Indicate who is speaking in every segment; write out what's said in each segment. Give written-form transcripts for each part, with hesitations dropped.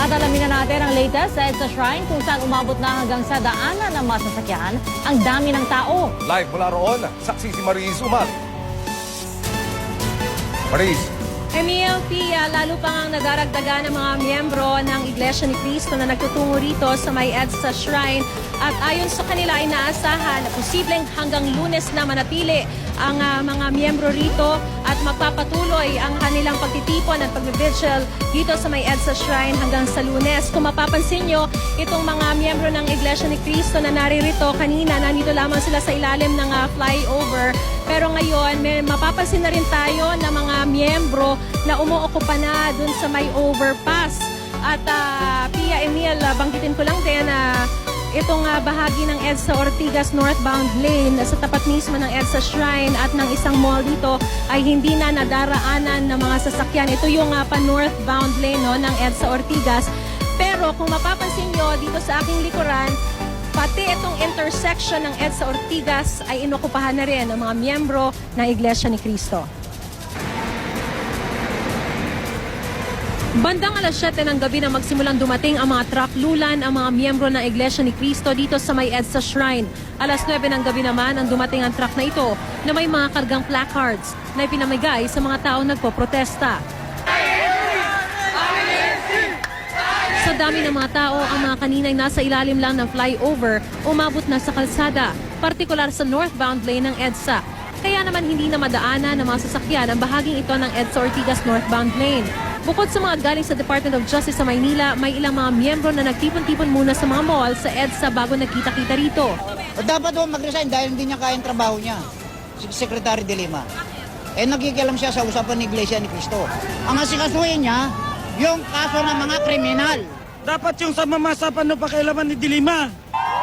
Speaker 1: At alamin na natin ang latest sa EDSA Shrine kung saan umabot na hanggang sa daanan ng mga sasakyan ang dami ng tao.
Speaker 2: Live mula roon, saksi si Mariz Umal. Mariz.
Speaker 3: Emil, Pia, lalo pa ngang nadaragdagan ng mga miyembro ng Iglesia ni Cristo na nagtutungo rito sa may EDSA Shrine. At ayon sa kanila ay naasahan na posibleng hanggang Lunes na manatili ang mga miyembro rito at magpapatuloy ang kanilang pagtitipon at pag-vigil dito sa may EDSA Shrine hanggang sa Lunes. Kung mapapansin nyo, itong mga miyembro ng Iglesia ni Cristo na naririto kanina, nandito lamang sila sa ilalim ng flyover. Pero ngayon, may mapapansin na rin tayo na mga miyembro na umuokupa na dun sa may overpass. At Pia, Emil, banggitin ko lang din na itong bahagi ng EDSA Ortigas northbound lane sa tapat mismo ng EDSA Shrine at ng isang mall dito ay hindi na nadaraanan ng mga sasakyan. Ito yung pa-northbound lane ng EDSA Ortigas. Pero kung mapapansin nyo dito sa aking likuran, pati itong intersection ng EDSA Ortigas ay inokupahan na rin ng mga miyembro ng Iglesia ni Cristo. Bandang alas 7 ng gabi na magsimulang dumating ang mga truck lulan ang mga miyembro ng Iglesia ni Cristo dito sa may EDSA Shrine. Alas 9 ng gabi naman ang dumating ang truck na ito na may mga kargang placards na ipinamigay sa mga taong nagpoprotesta. Sa dami ng mga tao, ang mga kaninay nasa ilalim lang ng flyover umabot na sa kalsada, partikular sa northbound lane ng EDSA. Kaya naman hindi na madaanan ng mga sasakyan ang bahaging ito ng EDSA Ortigas northbound lane. Bukod sa mga galing sa Department of Justice sa Maynila, may ilang mga miyembro na nagtipon-tipon muna sa mga mall sa EDSA bago nagkita-kita rito.
Speaker 4: Dapat mag-resign dahil hindi niya kaya ang trabaho niya, si Secretary De Lima. Nagigialam siya sa usapan ng Iglesia ni Cristo. Ang asikasuhin niya, yung kaso ng mga kriminal.
Speaker 5: Dapat yung sa mamasapan ng pakailaman ni Dilima.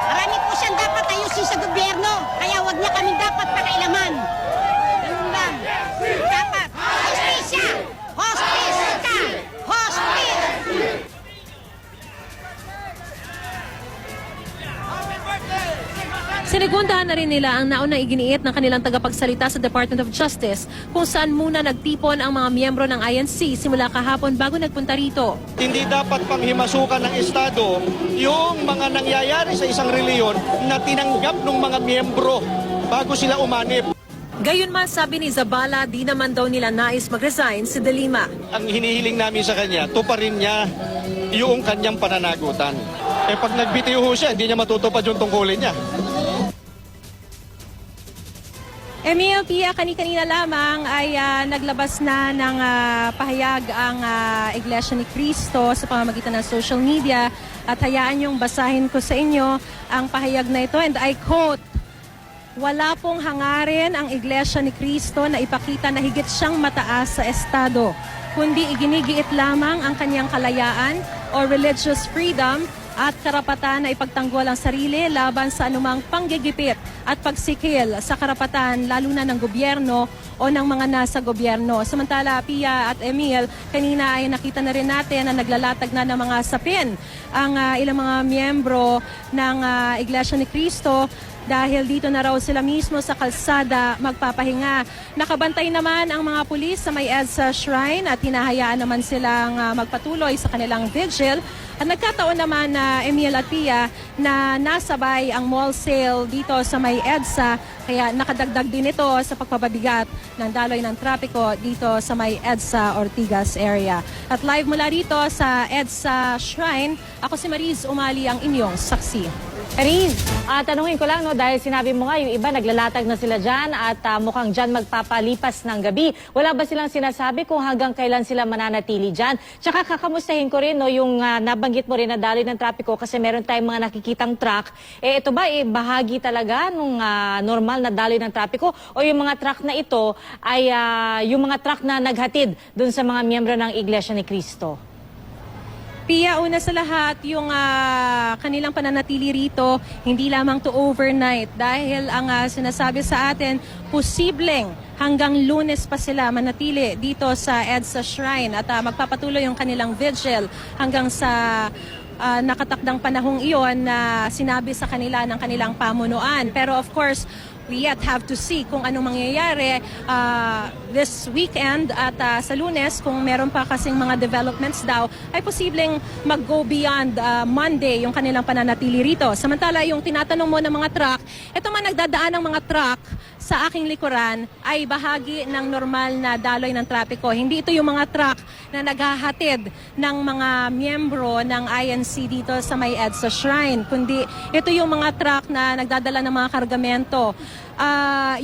Speaker 6: Marami po siyang dapat ayusin sa gobyerno, kaya wag niya kami dapat pakailaman. Ganun lang. Dapat. Hostisya! Hostis ka! Hostis!
Speaker 3: Sinigundahan na rin nila ang naunang iginiit ng kanilang tagapagsalita sa Department of Justice kung saan muna nagtipon ang mga miyembro ng INC simula kahapon bago nagpunta rito.
Speaker 5: Hindi dapat panghimasukan ng Estado yung mga nangyayari sa isang reliyon na tinanggap ng mga miyembro bago sila umanib.
Speaker 3: Gayunman, sabi ni Zabala, di naman daw nila nais mag-resign si De Lima.
Speaker 5: Ang hinihiling namin sa kanya, tuparin niya yung kanyang pananagutan. Pag nagbitiw siya, hindi niya matutupad yung tungkulin niya.
Speaker 3: Emil, Pia, kanina lamang ay naglabas na ng pahayag ang Iglesia ni Cristo sa pamamagitan ng social media at hayaan niyong basahin ko sa inyo ang pahayag na ito and I quote, "Wala pong hangarin ang Iglesia ni Cristo na ipakita na higit siyang mataas sa Estado, kundi iginigiit lamang ang kanyang kalayaan o religious freedom at karapatan na ipagtanggol ang sarili laban sa anumang panggigipit at pagsikil sa karapatan lalo na ng gobyerno o ng mga nasa gobyerno." Samantala, Pia at Emil, kanina ay nakita na rin natin na naglalatag na ng mga sapin ang ilang mga miyembro ng Iglesia ni Cristo dahil dito na raw sila mismo sa kalsada magpapahinga. Nakabantay naman ang mga pulis sa may EDSA Shrine at hinahayaan naman silang magpatuloy sa kanilang vigil. At nagkataon naman na Emil at Pia na nasabay ang mall sale dito sa may EDSA kaya nakadagdag din ito sa pagpapabigat ng daloy ng trapiko dito sa may EDSA Ortigas area. At live mula rito sa EDSA Shrine, ako si Mariz Umali, ang inyong saksi.
Speaker 1: Erin, tanungin ko lang, no, dahil sinabi mo nga, yung iba naglalatag na sila dyan at mukhang dyan magpapalipas ng gabi. Wala ba silang sinasabi kung hanggang kailan sila mananatili dyan? Tsaka kakamustahin ko rin, no, yung nabanggit mo rin na daloy ng trapiko kasi meron tayong mga nakikitang truck. Ito ba, bahagi talaga nung normal na daloy ng trapiko? O yung mga truck na ito ay yung mga truck na naghatid dun sa mga miyembro ng Iglesia ni Cristo?
Speaker 3: Pia, una sa lahat, yung kanilang pananatili rito, hindi lamang to overnight dahil ang sinasabi sa atin, posibleng hanggang Lunes pa sila manatili dito sa EDSA Shrine at magpapatuloy yung kanilang vigil hanggang sa nakatakdang panahong iyon na sinabi sa kanila ng kanilang pamunuan. Pero of course, we yet have to see kung anong mangyayari this weekend at sa Lunes, kung meron pa kasing mga developments daw, ay posibleng mag-go beyond Monday yung kanilang pananatili rito. Samantala, yung tinatanong mo ng mga truck, ito man nagdadaan ng mga truck sa aking likuran ay bahagi ng normal na daloy ng trapiko. Hindi ito yung mga truck na naghahatid ng mga miyembro ng INC dito sa may EDSA Shrine, kundi ito yung mga truck na nagdadala ng mga kargamento.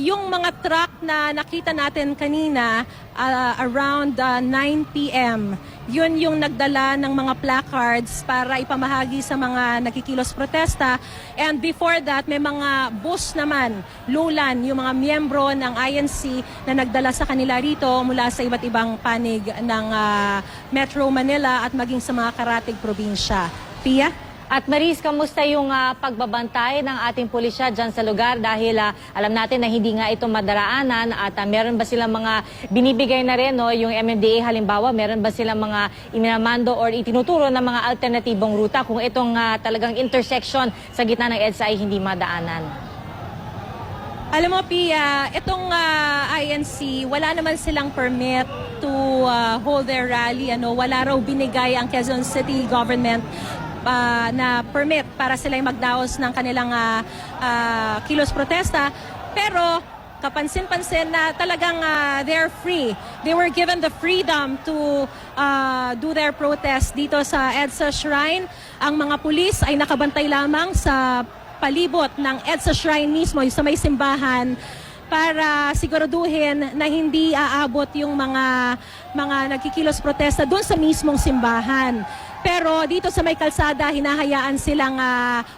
Speaker 3: Yung mga truck na nakita natin kanina around 9 p.m., yun yung nagdala ng mga placards para ipamahagi sa mga nakikilos protesta. And before that, may mga bus naman, lulan, yung mga miyembro ng INC na nagdala sa kanila rito mula sa iba't ibang panig ng Metro Manila at maging sa mga karatig probinsya. Pia?
Speaker 1: At Maris, kamusta yung pagbabantay ng ating pulisya dyan sa lugar? Dahil alam natin na hindi nga ito madaraanan at meron ba silang mga binibigay na rin, no? Yung MMDA halimbawa, meron ba silang mga iminamando or itinuturo ng mga alternatibong ruta kung itong talagang intersection sa gitna ng EDSA ay hindi madaanan?
Speaker 3: Alam mo, Pia, itong INC, wala naman silang permit to hold their rally. Wala raw binigay ang Quezon City government na permit para sila magdaos ng kanilang kilos protesta. Pero kapansin-pansin na talagang they're free. They were given the freedom to do their protest dito sa EDSA Shrine. Ang mga pulis ay nakabantay lamang sa palibot ng EDSA Shrine mismo, sa may simbahan, para siguraduhin na hindi aabot yung mga nagkikilos protesta doon sa mismong simbahan. Pero dito sa may kalsada, hinahayaan silang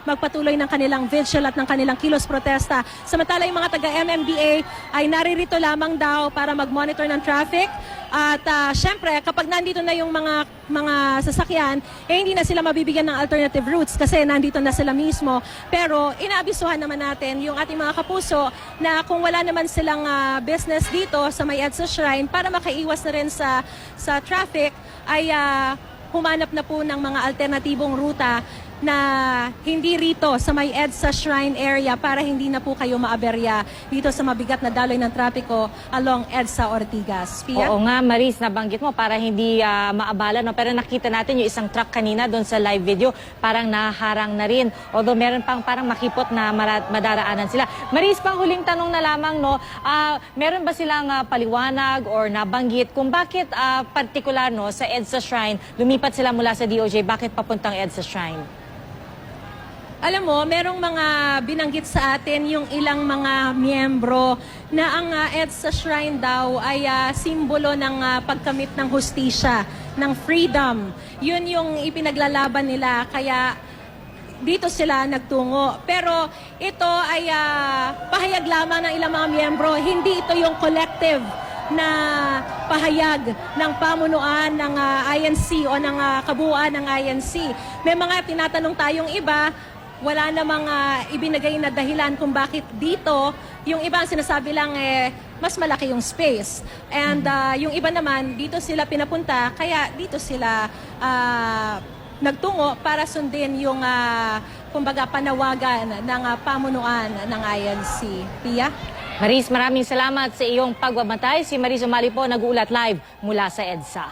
Speaker 3: magpatuloy ng kanilang vigil at ng kanilang kilos protesta. Samantala yung mga taga-MMDA ay naririto lamang daw para mag-monitor ng traffic. At syempre, kapag nandito na yung mga sasakyan, hindi na sila mabibigyan ng alternative routes kasi nandito na sila mismo. Pero inaabisuhan naman natin yung ating mga kapuso na kung wala naman silang business dito sa may EDSA Shrine, para makaiwas na rin sa traffic, ay humanap na po ng mga alternatibong ruta na hindi rito sa may EDSA Shrine area para hindi na po kayo maaberya dito sa mabigat na daloy ng trapiko along EDSA Ortigas. Pia?
Speaker 1: Oo nga, Maris, nabanggit mo para hindi maabala. No? Pero nakita natin yung isang truck kanina doon sa live video, parang naharang na rin. Although meron pang parang makipot na madaraanan sila. Maris, pang huling tanong na lamang, no? Meron ba silang paliwanag or nabanggit kung bakit partikular, no, sa EDSA Shrine, lumipat sila mula sa DOJ, bakit papuntang EDSA Shrine?
Speaker 3: Alam mo, merong mga binanggit sa atin yung ilang mga miyembro na ang EDSA Shrine daw ay simbolo ng pagkamit ng hustisya, ng freedom. Yun yung ipinaglalaban nila, kaya dito sila nagtungo. Pero ito ay pahayag lamang ng ilang mga miyembro, hindi ito yung collective na pahayag ng pamunuan ng INC o ng kabuuan ng INC. May mga tinatanong tayong iba, wala namang ibinigay na dahilan kung bakit dito. Yung iba ang sinasabi lang mas malaki yung space. And yung iba naman, dito sila pinapunta, kaya dito sila nagtungo para sundin yung kumbaga panawagan ng pamunuan ng INC. Pia?
Speaker 1: Maris, maraming salamat sa iyong pagbabantay. Si Maris Umali po, nag-uulat live mula sa EDSA.